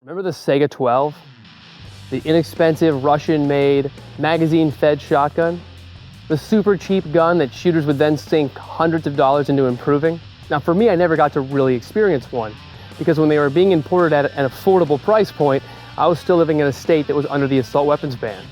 Remember the Saiga 12? The inexpensive Russian-made, magazine-fed shotgun? The super cheap gun that shooters would then sink hundreds of dollars into improving? Now for me, I never got to really experience one, because when they were being imported at an affordable price point, I was still living in a state that was under the assault weapons ban.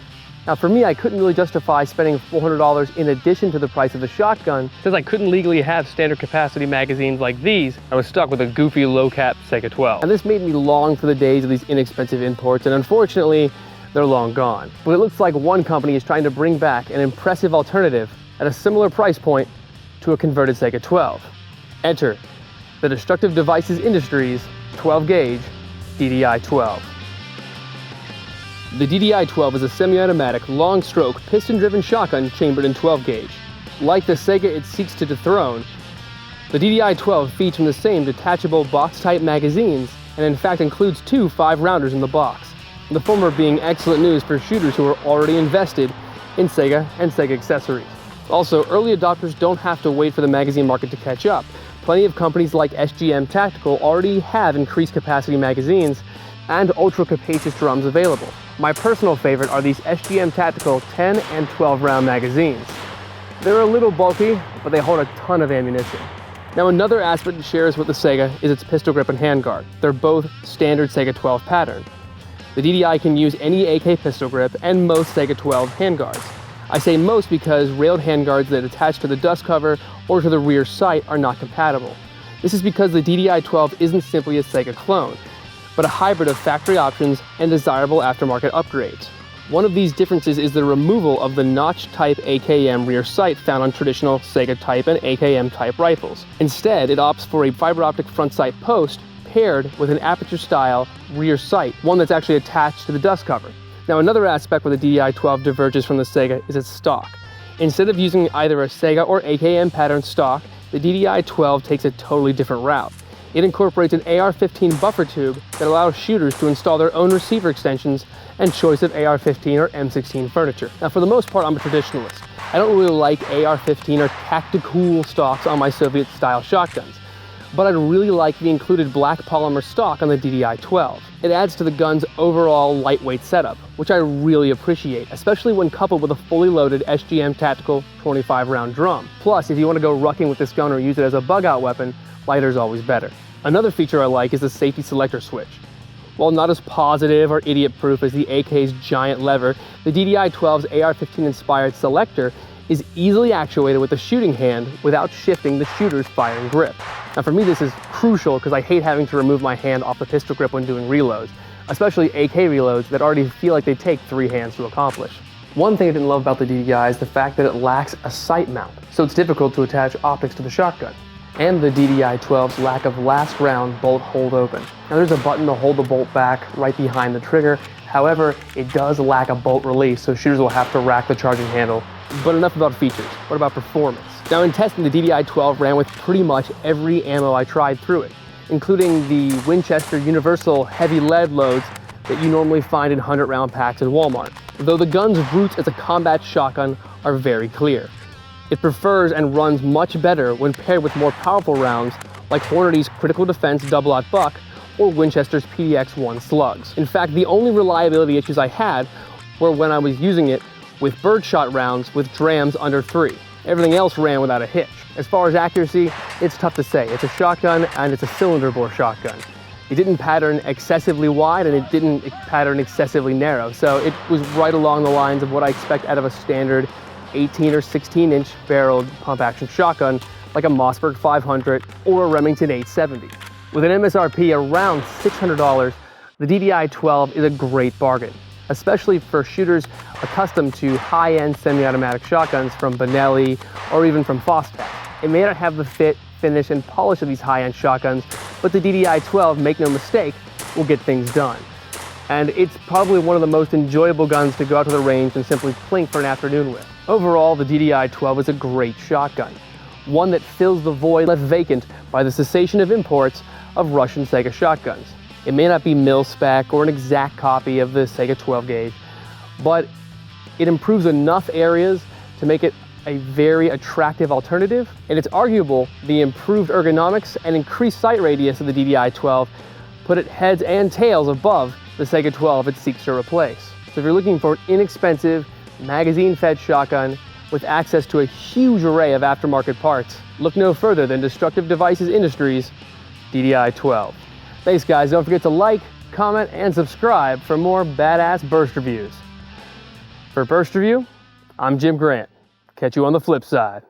Now for me, I couldn't really justify spending $400 in addition to the price of the shotgun, since I couldn't legally have standard capacity magazines like these. I was stuck with a goofy low-cap Saiga 12. And this made me long for the days of these inexpensive imports, and unfortunately, they're long gone. But it looks like one company is trying to bring back an impressive alternative at a similar price point to a converted Saiga 12. Enter the Destructive Devices Industries 12-gauge DDI-12. The DDI-12 is a semi-automatic, long-stroke, piston-driven shotgun chambered in 12-gauge. Like the Saiga it seeks to dethrone, the DDI-12 feeds from the same detachable box-type magazines, and in fact includes two 5-rounders in the box, the former being excellent news for shooters who are already invested in Saiga and Saiga accessories. Also, early adopters don't have to wait for the magazine market to catch up. Plenty of companies like SGM Tactical already have increased capacity magazines and ultra-capacious drums available. My personal favorite are these SGM Tactical 10 and 12 round magazines. They're a little bulky, but they hold a ton of ammunition. Now another aspect it shares with the Saiga is its pistol grip and handguard. They're both standard Saiga 12 pattern. The DDI can use any AK pistol grip and most Saiga 12 handguards. I say most because railed handguards that attach to the dust cover or to the rear sight are not compatible. This is because the DDI-12 isn't simply a Saiga clone, but a hybrid of factory options and desirable aftermarket upgrades. One of these differences is the removal of the notch-type AKM rear sight found on traditional Saiga-type and AKM-type rifles. Instead, it opts for a fiber optic front sight post paired with an aperture-style rear sight, one that's actually attached to the dust cover. Now another aspect where the DDI-12 diverges from the Saiga is its stock. Instead of using either a Saiga or AKM pattern stock, the DDI-12 takes a totally different route. It incorporates an AR-15 buffer tube that allows shooters to install their own receiver extensions and choice of AR-15 or M16 furniture. Now for the most part, I'm a traditionalist. I don't really like AR-15 or tactical stocks on my Soviet-style shotguns, but I really like the included black polymer stock on the DDI-12. It adds to the gun's overall lightweight setup, which I really appreciate, especially when coupled with a fully loaded SGM Tactical 25-round drum. Plus, if you want to go rucking with this gun or use it as a bug-out weapon, lighter is always better. Another feature I like is the safety selector switch. While not as positive or idiot-proof as the AK's giant lever, the DDI-12's AR-15 inspired selector is easily actuated with the shooting hand without shifting the shooter's firing grip. Now for me this is crucial because I hate having to remove my hand off the pistol grip when doing reloads, especially AK reloads that already feel like they take 3 hands to accomplish. One thing I didn't love about the DDI is the fact that it lacks a sight mount, so it's difficult to attach optics to the shotgun. And the DDI-12's lack of last round bolt hold open. Now there's a button to hold the bolt back right behind the trigger, however, it does lack a bolt release, so shooters will have to rack the charging handle. But enough about features, what about performance? Now in testing, the DDI-12 ran with pretty much every ammo I tried through it, including the Winchester Universal heavy lead loads that you normally find in 100-round packs at Walmart, though the gun's roots as a combat shotgun are very clear. It prefers and runs much better when paired with more powerful rounds like Hornady's Critical Defense Double-Aught Buck or Winchester's PDX-1 slugs. In fact, the only reliability issues I had were when I was using it with birdshot rounds with drams under 3. Everything else ran without a hitch. As far as accuracy, it's tough to say. It's a shotgun and it's a cylinder bore shotgun. It didn't pattern excessively wide and it didn't pattern excessively narrow, so it was right along the lines of what I expect out of a standard 18 or 16-inch barreled pump-action shotgun like a Mossberg 500 or a Remington 870. With an MSRP around $600, the DDI-12 is a great bargain, especially for shooters accustomed to high-end semi-automatic shotguns from Benelli or even from Fostech. It may not have the fit, finish, and polish of these high-end shotguns, but the DDI-12, make no mistake, will get things done. And it's probably one of the most enjoyable guns to go out to the range and simply plink for an afternoon with. Overall, the DDI-12 is a great shotgun, one that fills the void left vacant by the cessation of imports of Russian Saiga shotguns. It may not be mil-spec or an exact copy of the Saiga 12-gauge, but it improves enough areas to make it a very attractive alternative, and it's arguable the improved ergonomics and increased sight radius of the DDI-12 put it heads and tails above the Saiga 12 it seeks to replace. So if you're looking for an inexpensive, magazine-fed shotgun with access to a huge array of aftermarket parts, look no further than Destructive Devices Industries' DDI-12. Thanks guys, don't forget to like, comment, and subscribe for more badass burst reviews. For Burst Review, I'm Jim Grant. Catch you on the flip side.